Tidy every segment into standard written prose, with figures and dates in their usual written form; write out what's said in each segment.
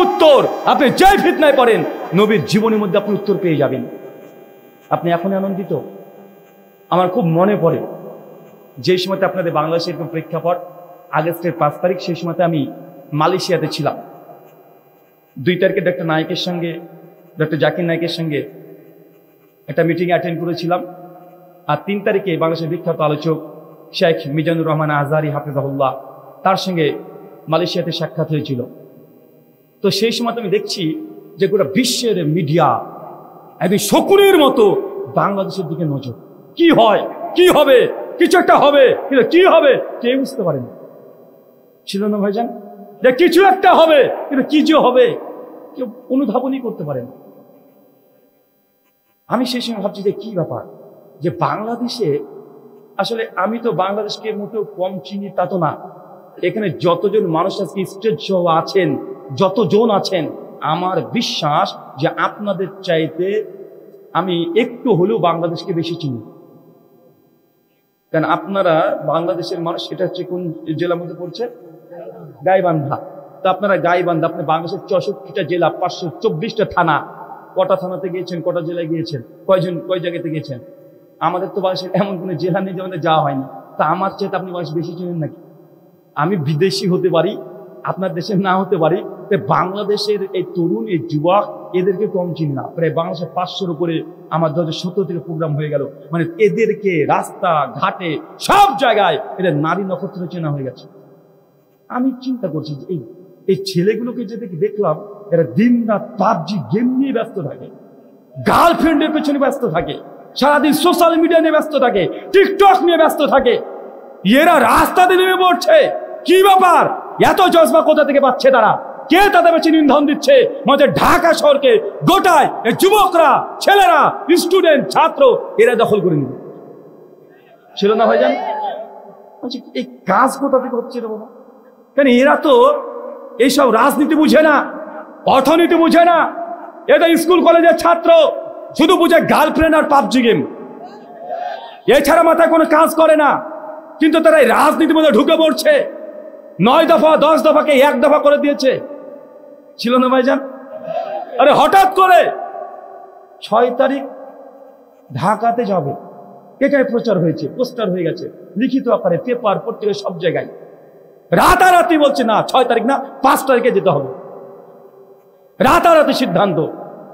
উত্তর আপনি যে ফিতনায় পড়েন নবীর জীবনের মধ্যে আপনি উত্তর পেয়ে যাবেন। আপনি এখন আনন্দিত? আমার খুব মনে পড়ে যে সময়তে আপনাদের বাংলাদেশের এরকম প্রেক্ষাপট, আগস্টের 5 তারিখ, সেই সময়তে আমি মালয়েশিয়াতে ছিলাম। 2 তারিখে ডক্টর নায়েকের সঙ্গে, ডক্টর জাকির নায়েকের সঙ্গে একটা মিটিং অ্যাটেন্ড করেছিলাম। আর 3 তারিখে বাংলাদেশের বিখ্যাত আলোচক শেখ মিজানুর রহমান আজহারি হাফিজাহুল্লাহ, তার সঙ্গে মালয়েশিয়াতে সাক্ষাৎ হয়েছিল। তো সেই সময় আমি দেখছি যে গোটা বিশ্বের মিডিয়া একদিন শকুনের মতো বাংলাদেশের দিকে নজর। কি হয়, কি হবে, কিছু একটা হবে, কিন্তু কি হবে কেউ বুঝতে পারেনি। ছিল না ভাইজান যে কিছু একটা হবে, কিন্তু কি যে হবে কেউ অনুধাবনই করতে পারে না। আমি সেই সময় ভাবছি যে কি ব্যাপার, যে বাংলাদেশে আসলে আমি তো বাংলাদেশকে মোটেও কম চিনি তা তো না। এখানে যতজন মানুষ আজকে স্টেজ সহ আছেন, যতজন আছেন, আমার বিশ্বাস যে আপনাদের চাইতে আমি একটু হলেও বাংলাদেশকে বেশি চিনি। কারণ আপনারা বাংলাদেশের মানুষ, এটা হচ্ছে কোন জেলার মধ্যে পড়ছে? গাইবান্ধা। তো আপনারা গাইবান্ধা, আপনি বাংলাদেশের 64টা জেলা, 524টা থানা, কটা থানাতে গিয়েছেন, কটা জেলায় গিয়েছেন, কয় জায়গাতে গিয়েছেন? আমাদের তো বাংলাদেশের এমন কোনো জেলা নেই যে আমাদের যাওয়া হয়নি। তা আমার চাইতে আপনি বাংলাদেশ বেশি চিনেন নাকি? আমি বিদেশি হতে পারি, আপনার দেশের না হতে পারি, বাংলাদেশের এই তরুণ, এই যুবক, এদেরকে কম চিনি না। প্রায় বাংলাদেশের 500-র উপরে আমার 2017 থেকে প্রোগ্রাম হয়ে গেল। মানে এদেরকে রাস্তা ঘাটে সব জায়গায় এদের নারী নক্ষত্র চেনা হয়ে গেছে। আমি চিন্তা করছি যে এই ছেলেগুলোকে যে দেখলাম, এরা দিন রাত পাবজি গেম নিয়ে ব্যস্ত থাকে, গার্লফ্রেন্ডের পেছনে ব্যস্ত থাকে, সারাদিন সোশ্যাল মিডিয়া নিয়ে ব্যস্ত থাকে, টিকটক নিয়ে ব্যস্ত থাকে। এরা রাস্তাতে নেমে পড়ছে। কি ব্যাপার? এত জজবা কোথা থেকে পাচ্ছে তারা? কে তাদের পেছনে ইন্ধন দিচ্ছে? আমাদের ঢাকা শহরকে গোটায় যুবকরা, ছেলেরা, স্টুডেন্ট, ছাত্র, এরা দখল করে নিল। ছিল না ভাইজান? এই কাজ কোথা থেকে হচ্ছে রে বাবা? কারণ এরা তো এইসব রাজনীতি বুঝে না, অর্থনীতি বুঝে না। এটা স্কুল কলেজের ছাত্র, শুধু বুঝে গার্লফ্রেন্ড আর পাবজি গেম, এছাড়া মাথায় কোনো কাজ করে না। কিন্তু তারা এই রাজনীতির মধ্যে ঢুকে পড়ছে। 9 দফা 10 দফাকে 1 দফা করে দিয়েছে। ছিল না ভাইজান? আরে হঠাৎ করে 6 তারিখ ঢাকাতে যাবে, এটাই প্রচার হয়েছে, পোস্টার হয়ে গেছে, লিখিত আকারে, পেপার, পত্রিকা, সব জায়গায়। রাতারাতি বলছে না 6 তারিখ না 5 তারিখে যেতে হবে। রাতারাতি সিদ্ধান্ত,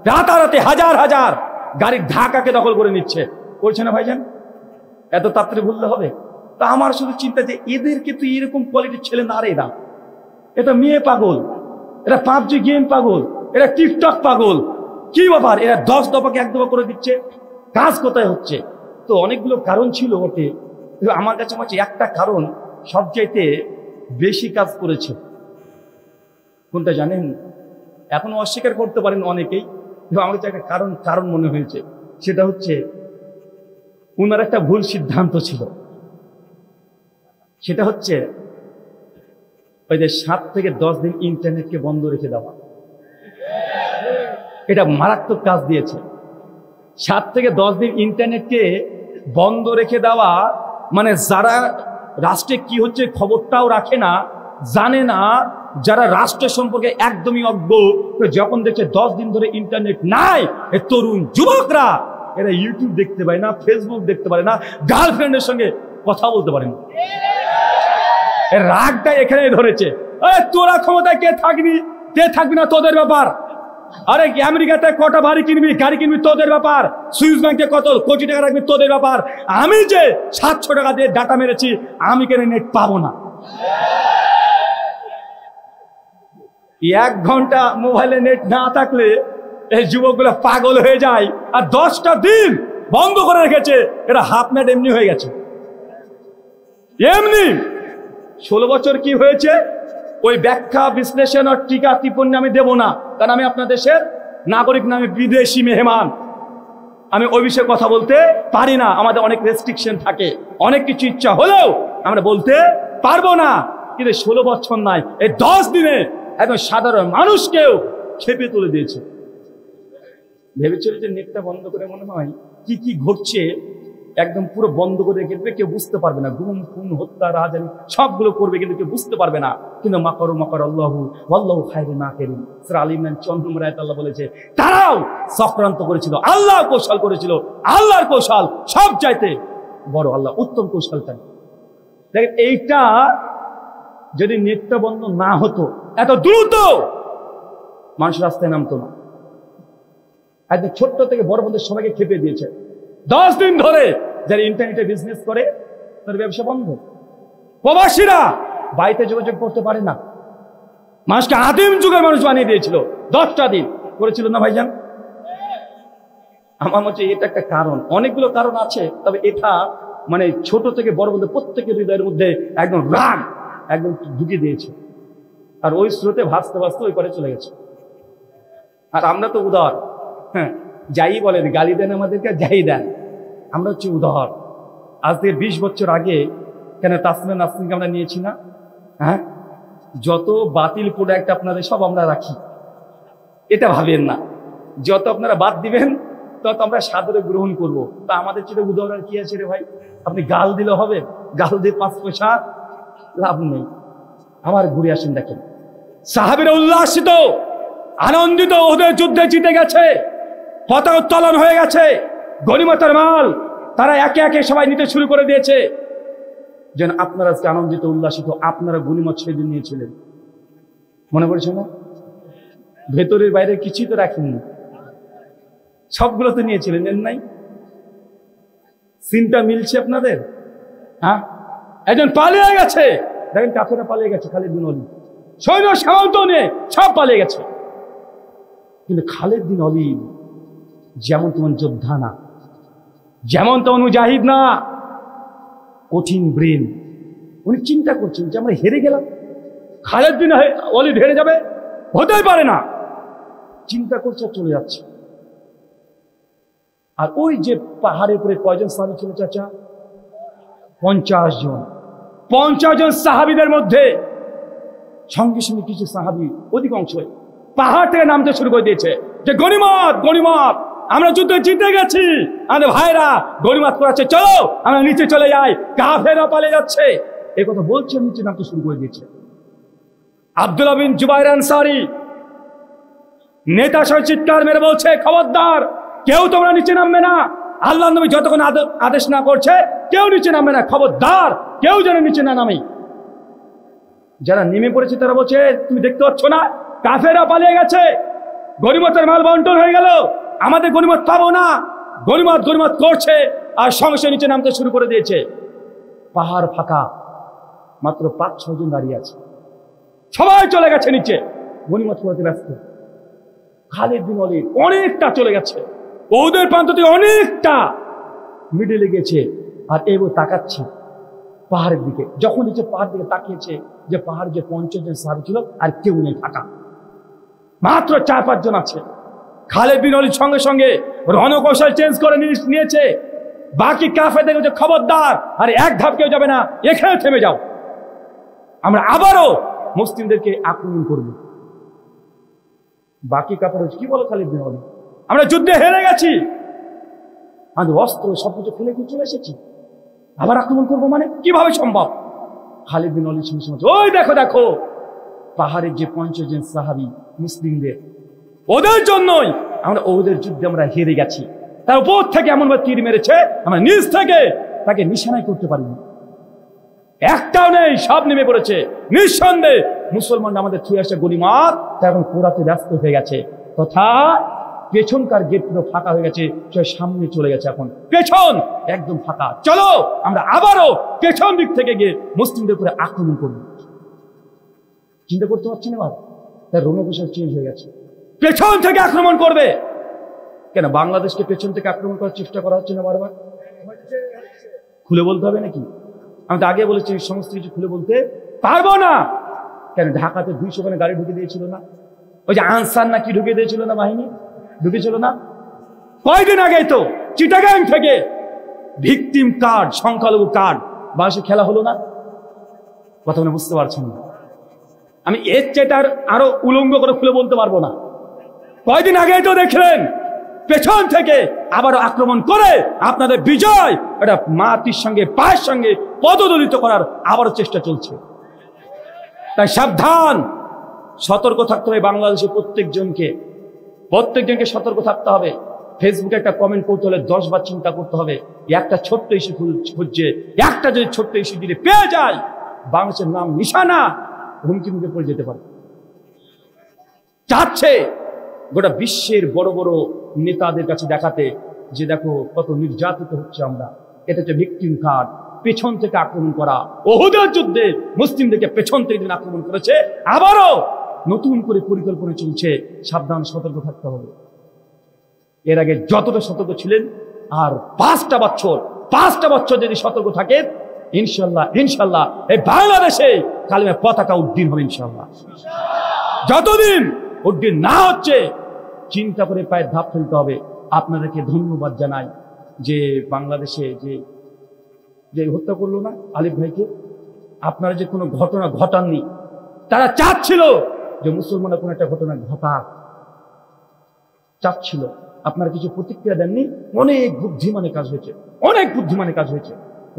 রাতারাতি হাজার হাজার গাড়ি ঢাকাকে দখল করে নিচ্ছে। করছে না ভাইজান? এত তাড়াতাড়ি বললে হবে? তা আমার শুধু চিন্তা যে এদেরকে তো এরকম কোয়ালিটির ছেলে না রে, এরা, এটা মেয়ে পাগল, এরা পাবজি গেম পাগল, এরা টিকটক পাগল। কি ব্যাপার? এরা 10 দফাকে 1 দফা করে দিচ্ছে। কাজ কোথায় হচ্ছে? তো অনেকগুলো কারণ ছিল ওতে, আমার কাছে মনে হচ্ছে একটা কারণ সবচাইতে বেশি কাজ করেছে। কোনটা জানেন? এখনো অস্বীকার করতে পারেন অনেকেই, কিন্তু আমার কাছে একটা কারণ মনে হয়েছে। সেটা হচ্ছে ওনার একটা ভুল সিদ্ধান্ত ছিল। সেটা হচ্ছে ওই যে 7 থেকে 10 দিন ইন্টারনেটকে বন্ধ রেখে দেওয়া। এটা মারাত্মক কাজ দিয়েছে। 7 থেকে 10 দিন ইন্টারনেটকে বন্ধ রেখে দেওয়া মানে যারা রাষ্ট্রে কি হচ্ছে খবরটাও রাখে না, জানে না, যারা রাষ্ট্র সম্পর্কে একদমই অজ্ঞ, যখন দেখছে 10 দিন ধরে ইন্টারনেট নাই, এই তরুণ যুবকরা এরা ইউটিউব দেখতে পারে না, ফেসবুক দেখতে পারে না, গার্লফ্রেন্ডের সঙ্গে কথা বলতে পারে না। রাগটা এখানে ধরেছে। তোরা ক্ষমতায় কে থাকবি না তোদের ব্যাপার। আরে আমেরিকাতে কটা বাড়ি কিনবি, গাড়ি কিনবি, তোদের ব্যাপার। সুইস ব্যাংকে কত কোটি টাকা রাখবি, তোদের ব্যাপার। আমি যে 700 টাকা দিয়ে ডাটা মেরেছি, আমি কেন নেট পাবো না? 1 ঘন্টা মোবাইলে নেট না থাকলে এই যুবকগুলো পাগল হয়ে যায়। আর 10টা দিন বন্ধ করে রেখেছে, এটা হাফ নেট এমনি হয়ে গেছে। এমনি 16 বছর কি হয়েছে ওই ব্যাখ্যা বিশ্লেষণ আর টিকা টিপ্পণী আমি দেব না, কারণ আমি আপনার দেশের নাগরিক না, আমি বিদেশি মেহমান, আমি ওই বিষয়ে কথা বলতে পারি না। আমাদের অনেক রেস্ট্রিকশন থাকে, অনেক কিছু ইচ্ছা হলেও আমরা বলতে পারবো না। কিন্তু 16 বছর নাই, এই 10 দিনে একদম সাধারণ মানুষকেও খেপে তুলে দিয়েছে। ভেবেছিল যে নেটটা বন্ধ করে মনে হয় কি কি ঘটছে একদম পুরো বন্ধ করে রেখে দেবে, কেউ বুঝতে পারবে না। গুম খুন হত্যা রাজানি সবগুলো করবে, কিন্তু কেউ বুঝতে পারবে না। কিন্তু মাকারু মাকার আল্লাহু ওয়াল্লাহু খায়রুল মাকিরিন। সূরা আল ইমরান 54 নম্বর আয়াতে আল্লাহ বলেছে তারাও চক্রান্ত করেছিল, আল্লাহ কৌশল করেছিল। আল্লাহর কৌশল সব চাইতে বড়, আল্লাহ উত্তম কৌশলটা। দেখেন এইটা যদি নেটটা বন্ধ না হতো, এত দ্রুত মানুষ রাস্তায় নামতো না। একদম ছোট্ট থেকে বড় পর্যন্ত সবাইকে খেপে দিয়েছে। 10 দিন ধরে যারা ইন্টারনেটে বিজনেস করে তার ব্যবসা বন্ধ। প্রবাসীরা বাড়িতে যোগাযোগ করতে পারে না। মানুষকে আদিম যুগের মানুষ বানিয়ে দিয়েছিল। 10টা দিন করেছিল না ভাইজান? আমার মতে এটা একটা কারণ, অনেকগুলো কারণ আছে, তবে এটা মানে ছোট থেকে বড় পর্যন্ত প্রত্যেকের হৃদয়ের মধ্যে একদম রাগ একদম ঢুকিয়ে দিয়েছে। আর ওই স্রোতে ভাসতে ভাসতে ওই পারে চলে গেছে। আর আমরা তো উদার, হ্যাঁ, যাই বলেন, গালি দেন আমাদেরকে, যাই দেন, আমরা হচ্ছে উদার। আজ থেকে 20 বছর আগে কেন তাসমিয়া নাসরিনকে আমরা নিয়েছি না? হ্যাঁ, যত বাতিল প্রোডাক্ট আপনাদের সব আমরা রাখি, এটা ভাবেন না। যত আপনারা বাদ দিবেন তত আমরা সাদরে গ্রহণ করব। তা আমাদের চেয়ে উদার আর কি আছে রে ভাই? আপনি গাল দিলে হবে? গাল দিয়ে 5 পয়সা লাভ নেই। আবার ঘুরে আসেন, দেখেন সাহাবীরা উল্লাসিত আনন্দিত, ওদের যুদ্ধে জিতে গেছে, পতাকা উত্তোলন হয়ে গেছে, গনিমতের মাল তারা একে একে সবাই নিতে শুরু করে দিয়েছে। যেন আপনারা আজকে আনন্দিত উল্লাসিত, আপনারা গনিমত সেদিন নিয়েছিলেন, মনে পড়ছে না? ভেতরের বাইরে কিছুই তো রাখেননি, সবগুলো তো নিয়েছিলেন, নেন নাই? সিনটা মিলছে আপনাদের? হ্যাঁ, একজন পালিয়ে গেছে, দেখেন কাফেররা পালিয়ে গেছে, খালিদ বিন ওয়ালিদ সৈন্য সামন্ত নিয়ে সব পালিয়ে গেছে। কিন্তু খালিদ বিন ওয়ালিদ যেমন তেমন যোদ্ধা না, যেমন তেমন মুজাহিদ না, কঠিন ব্রেন। উনি চিন্তা করছেন যে আমরা হেরে গেলাম, খালিদ বিন ওয়ালিদ হেরে যাবে, হতেই পারে না। চিন্তা করছে, চলে যাচ্ছে। আর ওই যে পাহাড়ের উপরে কয়জন সাহাবী ছিল চাচা? 50 জন। 50 জন সাহাবীদের মধ্যে সঙ্গে সঙ্গে কিছু সাহাবী, অধিকাংশ পাহাড় থেকে নামতে শুরু করে দিয়েছে যে গনিমত গনিমত, আমরা যুদ্ধে জিতে গেছি, আমাদের ভাইরা গনিমত করাচ্ছে, চলো আমরা নিচে চলে যাই, কাফেররা পালিয়ে যাচ্ছে, এই কথা বলছে, নিচে নামতে শুরু করে দিয়েছে। আব্দুল্লাহ বিন জুবাইর আনসারী নেতা সহ চিৎকার মেরে বলছে, খবরদার, কেউ তোমরা নিচে নামবে না, আল্লাহ নবী যতক্ষণ আদেশ না করছে কেউ নিচে নামবে না, খবরদার কেউ যেন নিচে না নামে। যারা নেমে পড়েছে তারা বলছে, তুমি দেখতে পাচ্ছ না কাফেররা পালিয়ে গেছে, গনিমতের মাল বন্টন হয়ে গেল, আমাদের গনিমত পাবো না, গনিমত গনিমত করছে, আর সঙ্গে নিচে নামতে শুরু করে দিয়েছে। পাহাড় ফাঁকা, মাত্র 5-6 জন দাঁড়িয়ে আছে, সবাই চলে গেছে নিচে, গনিমত করতে ব্যস্ত। খালিদ বিন ওয়ালিদ অনেকটা চলে গেছে, ওদের প্রান্ত থেকে অনেকটা মিডলে গেছে, আর এবার তাকাচ্ছে পাহাড়ের দিকে। যখন নিচে পাহাড় দিকে তাকিয়েছে, যে পাহাড় যে 50 জন সাহাবী ছিল আর কেউ নেই, ফাঁকা, মাত্র 4-5 জন আছে। খালিদ বিন ওয়ালিদ সঙ্গে সঙ্গে রণকৌশল চেঞ্জ করে নিয়েছে। বাকি কাফেরদের বলছে, খবরদার, আর এক ধাপ কেউ যাবে না, এখানে থেমে যাও, আমরা আবারও মুসলিমদেরকে আক্রমণ করব। বাকি কাফের কি বলো খালিদ বিন ওয়ালিদ, আমরা যুদ্ধে হেরে গেছি, আমাদের অস্ত্র সবকিছু ফেলে দিয়ে চলে এসেছি, আবার আক্রমণ করবো মানে কিভাবে সম্ভব? খালিদ বিন ওয়ালিদ সঙ্গে সঙ্গে, ওই দেখো দেখো, পাহাড়ের যে 50 জন সাহাবী মুসলিমদের, ওদের জন্যই আমরা ওদের যুদ্ধে আমরা হেরে গেছি। তার উপর থেকে এমন ভাবে তীর মেরেছে, আমরা নিচ থেকে তাকে নিশানায় করতে পারিনি, একটাও নেই, সব নেমে পড়েছে। নিঃসন্দেহে মুসলমান আমাদের ছুঁয়ে আসে গনিমত, তা এখন পোড়াতে ব্যস্ত হয়ে গেছে, তথা পেছনকার গেট পুরো ফাঁকা হয়ে গেছে, সামনে চলে গেছে, এখন পেছন একদম ফাঁকা, চলো আমরা আবারও পেছন দিক থেকে গিয়ে মুসলিমদের উপরে আক্রমণ করব। চিন্তা করতে পারছেন এবার তার রণকৌশল চেঞ্জ হয়ে গেছে, পেছন থেকে আক্রমণ করবে। কেন বাংলাদেশকে পেছন থেকে আক্রমণ করার চেষ্টা করা হচ্ছে না বারবার? খুলে বলতে হবে নাকি? আমি তো আগে বলেছি সমস্ত কিছু খুলে বলতে পারবো না। কেন ঢাকাতে 200 খানে গাড়ি ঢুকে দিয়েছিল না? ওই যে আনসার নাকি ঢুকে দিয়েছিল না, বাহিনী ঢুকেছিল না কয়দিন আগেই? তো চিটাগাং থেকে ভিকটিম কার্ড, সংখ্যালঘু কার্ড বাংলাদেশে খেলা হলো না? কথা মনে বুঝতে পারছেন না? আমি এর চেয়ে আরো উলঙ্গ করে খুলে বলতে পারবো না। কয়দিন আগেই তো দেখলেন পেছন থেকে আবারও আক্রমণ করে আপনাদের বিজয় এটা মাটির সঙ্গে পায়ের সঙ্গে পদদলিত করার আবারও চেষ্টা চলছে। তাই সাবধান, সতর্ক থাকতে হবে। বাংলাদেশে প্রত্যেকজনকে সতর্ক থাকতে হবে। ফেসবুকে একটা কমেন্ট করতে হলে 10 বার চিন্তা করতে হবে। একটা ছোট্ট ইস্যু খুঁজছে, একটা যদি ছোট্ট ইস্যু যদি পেয়ে যায়, বাংলাদেশের নাম নিশানা হুমকি মুখে পড়ে যেতে পারে। চাচ্ছে গোটা বিশ্বের বড় বড় নেতাদের কাছে দেখাতে যে দেখো কত নির্যাতিত হচ্ছে আমরা। এটা হচ্ছে ভিকটিম কার্ড। পেছন থেকে আক্রমণ করা। উহুদের যুদ্ধে মুসলিমদেরকে পেছন থেকে দিন আক্রমণ করেছে, আবারও নতুন করে পরিকল্পনা চলছে। সাবধান, সতর্ক থাকতে হবে। এর আগে যতটা সতর্ক ছিলেন, আর 5টা বছর যদি সতর্ক থাকেন, ইনশাল্লাহ এই বাংলাদেশে কালেমার পতাকা উড্ডীন হবে ইনশাল্লাহ। যতদিন উড্ডীন না হচ্ছে চিন্তা করে পায়ে ধাপ ফেলতে হবে। আপনাদেরকে ধন্যবাদ জানাই যে বাংলাদেশে যে হত্যা করলো না আলিফ ভাইকে, আপনারা যে কোনো ঘটনা ঘটাননি। তারা চাচ্ছিল যে মুসলমানরা কোনো একটা ঘটনা ঘটাক, চাচ্ছিল। আপনারা কিছু প্রতিক্রিয়া দেননি। অনেক বুদ্ধিমানের কাজ হয়েছে,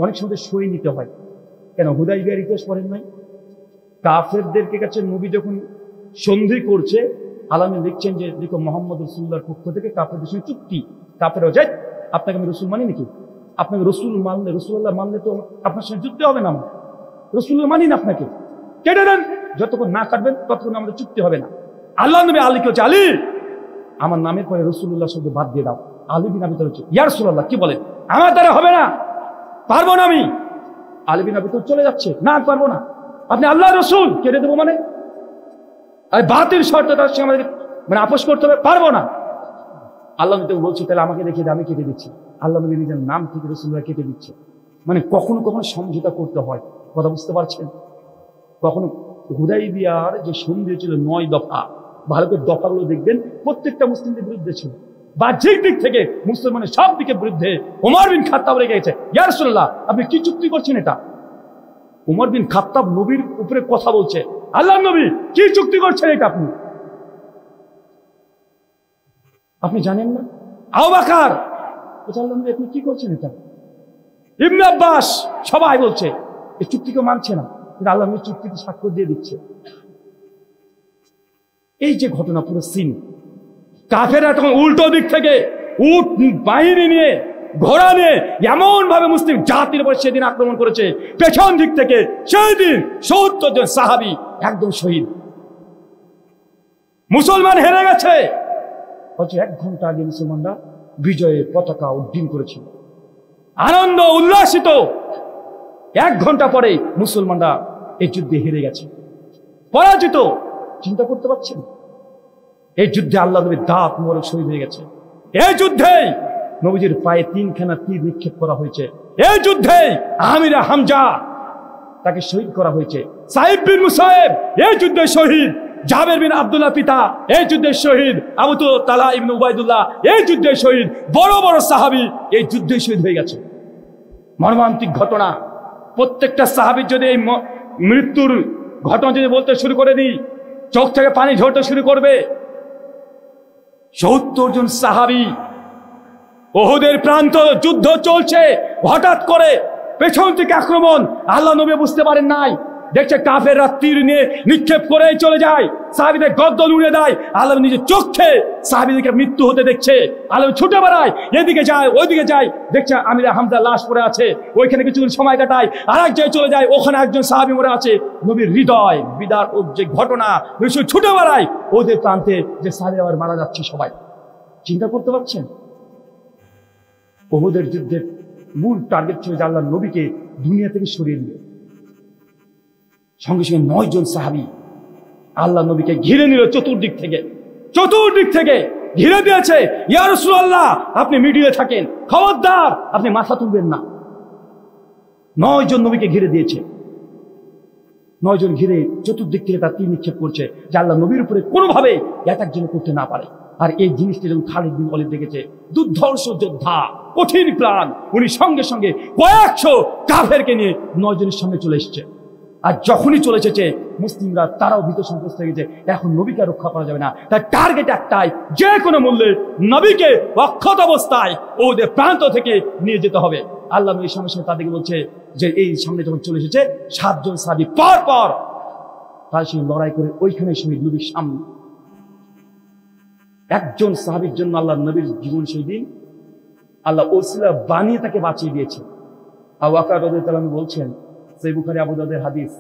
অনেক সময় সই নিতে হয়। কেন হুদাইবিয়ার ইতিহাস পড়েন নাই? কাফেরদেরকে কাছে নবী যখন সন্ধি করছে, আলামে লিখছেন যে দেখো মোহাম্মদ রাসূলুল্লাহর পক্ষ থেকে কাফেরদের সঙ্গে চুক্তি। কাফেরও যায়, আপনাকে আমি রসুল মানি নাকি? আপনাকে রসুল্লাহ মানলে তো আপনার সঙ্গে যুদ্ধ হবে না। আমরা রসুল্লাহ মানি না, আপনাকে কেটে দেন। যতক্ষণ না কাটবেন ততক্ষণ আমাদের চুক্তি হবে না। আল্লাহ নবী আলীকে হচ্ছে, আলী আমার নামের পরে রসুল্লাহ শব্দ বাদ দিয়ে দাও। আলী বিন আবি তালেব হচ্ছে, ইয়া রাসূলুল্লাহ কি বলেন, আমার দ্বারা হবে না, পারবো না আমি। আলী বিন আবি তালেব চলে যাচ্ছে, না পারবো না। আপনি আল্লাহ রসুল, কেটে দেবো মানে? আরে বাতিল শর্ত তার সঙ্গে আমাদের মানে আপোষ করতে হবে, পারবো না। আল্লাহ নবী বলছি তাহলে আমাকে দেখিয়ে আমি কেটে দিচ্ছি। আল্লাহ নবী নিজের নাম থেকে রাসূলুল্লাহ কেটে দিচ্ছে। মানে কখনো কখনো সমঝোতা করতে হয়, কথা বুঝতে পারছেন? কখনো হুদাইবিয়ার যে সন্ধি ছিল 9 দফা, ভালো করে দফাগুলো দেখবেন, প্রত্যেকটা মুসলিমদের বিরুদ্ধে ছিল। বাহ্যিক দিক থেকে মুসলমানের সব দিকে বিরুদ্ধে। ওমর বিন খাত্তাব রেগে গেছে, ইয়া রাসূলুল্লাহ আপনি কি চুক্তি করছেন এটা? ওমর বিন খাত্তাব নবীর উপরে কথা বলছে, আল্লাহ নবী কি চুক্তি করছেন এটা আপনি জানেন না? আবু বকর আল্লাহ নবী আপনি কি করছেন এটা? ইবনে আব্বাস সবাই বলছে এই চুক্তিকে মানছে না, কিন্তু আল্লাহ নবী চুক্তিতে স্বাক্ষর দিয়ে দিচ্ছে। এই যে ঘটনা পুরো সিন, কাফেররা তখন উল্টো দিক থেকে উট বাহিনী নিয়ে, ঘোড়া নিয়ে এমন ভাবে মুসলিম জাতির উপর সেদিন আক্রমণ করেছে, পেছন দিক থেকে সেই দিন ৭০ জন সাহাবী একদম শহীদ। মুসলমান হেরে গেছে, বলছে 1 ঘন্টা আগে মুসলমানরা বিজয়ের পতাকা উড্ডীন করেছিল, আনন্দ উল্লাসিত। 1 ঘন্টা পরে মুসলমানরা এই যুদ্ধে হেরে গেছে, পরাজিত। চিন্তা করতে পারছেন? এই যুদ্ধে আল্লাহ নবীর দাঁত মোবারক শহীদ হয়ে গেছে। এই যুদ্ধেই নবীজির পায়ে 3খানা তীর নিক্ষেপ করা হয়েছে। এই যুদ্ধে আমির হামজা তাকে শহীদ করা হয়েছে। সাইদ বিন মুসাইব এই যুদ্ধে শহীদ। জাবের বিন আব্দুল্লাহ পিতা এই যুদ্ধে শহীদ। আবু তালহা ইবনে উবাইদুল্লাহ এই যুদ্ধে শহীদ। বড় বড় সাহাবী এই যুদ্ধে শহীদ হয়ে গেছে। মর্মান্তিক ঘটনা। প্রত্যেকটা সাহাবীর যদি এই মৃত্যুর ঘটনা যদি বলতে শুরু করে দিই, চোখ থেকে পানি ঝরতে শুরু করবে। ৭০ জন সাহাবী, উহুদের প্রান্ত, যুদ্ধ চলছে, হঠাৎ করে পেছন থেকে আক্রমণ। আল্লাহ নবী বুঝতে পারেন নাই, দেখছে কাফেররা তীর নিয়ে নিক্ষেপ করে চলে যায়, সাহাবীদের গর্দন উড়ে দেয়। আল্লাহ নিজের চোখে সাহাবীদেরকে মৃত্যু হতে দেখছে। আল্লাহ ছুটে বেড়ায়, এদিকে যায় ওইদিকে যায়, দেখছে আমির হামজা লাশ পড়ে আছে, ওইখানে কিছুক্ষণ সময় কাটায়, আর এক জায়গায় চলে যায়, ওখানে একজন সাহাবী মরে আছে। নবীর হৃদয় বিদার যে ঘটনা, ছুটে বেড়ায় ওদের প্রান্তে যে সাহাবী আবার মারা যাচ্ছে। সবাই চিন্তা করতে পারছেন? উহুদের যুদ্ধের মূল টার্গেট ছিল যে আল্লাহ নবীকে দুনিয়া থেকে সরিয়ে দিবে। সঙ্গে সঙ্গে 9 জন সাহাবী আল্লাহ নবীকে ঘিরে নিল চতুর্দিক থেকে ঘিরে দিয়েছে। ইয়া রাসূলুল্লাহ আপনি মিডিলে থাকেন, খবরদার আপনি মাথা তুলবেন না। 9 জন নবীকে ঘিরে দিয়েছে। 9 জন ঘিরে চতুর্দিক থেকে তার তীর নিক্ষেপ করছে যে আল্লাহ নবীর উপরে কোনোভাবে অ্যাটাক যেন করতে না পারে। আর এই জিনিসটা যখন খালিদ বিন ওয়ালিদ দেখেছে, দুর্ধর্ষ যোদ্ধা, কঠিন প্রাণ, উনি সঙ্গে সঙ্গে কয়েকশো কাফেরকে নিয়ে 9 জনের সামনে চলে এসছে। আর যখনই চলে এসেছে মুসলিমরা তারাও ভীত সন্ত্রস্ত হয়ে গেছে, এখন নবীকে রক্ষা করা যাবে না, তার টার্গেট একটাই, যে কোনো মূল্যে নবীকে অক্ষত অবস্থায় ওদের প্রান্ত থেকে নিয়ে যেতে হবে। আল্লাহ এই সমস্যা তাদেরকে বলছে যে এই সামনে যখন চলে এসেছে 7 জন সাহাবী পর পর তার সেই লড়াই করে ওইখানে শহীদ নবীর সামনে। একজন সাহাবীর জন্য আল্লাহ নবীর জীবন সেই দিন আল্লাহ ওসিলা বানিয়ে তাকে বাঁচিয়ে দিয়েছে। আবু বকর রাদিয়াল্লাহু তাআলা বলছেন, সহিহ বুখারী আবু দাউদের হাদিস,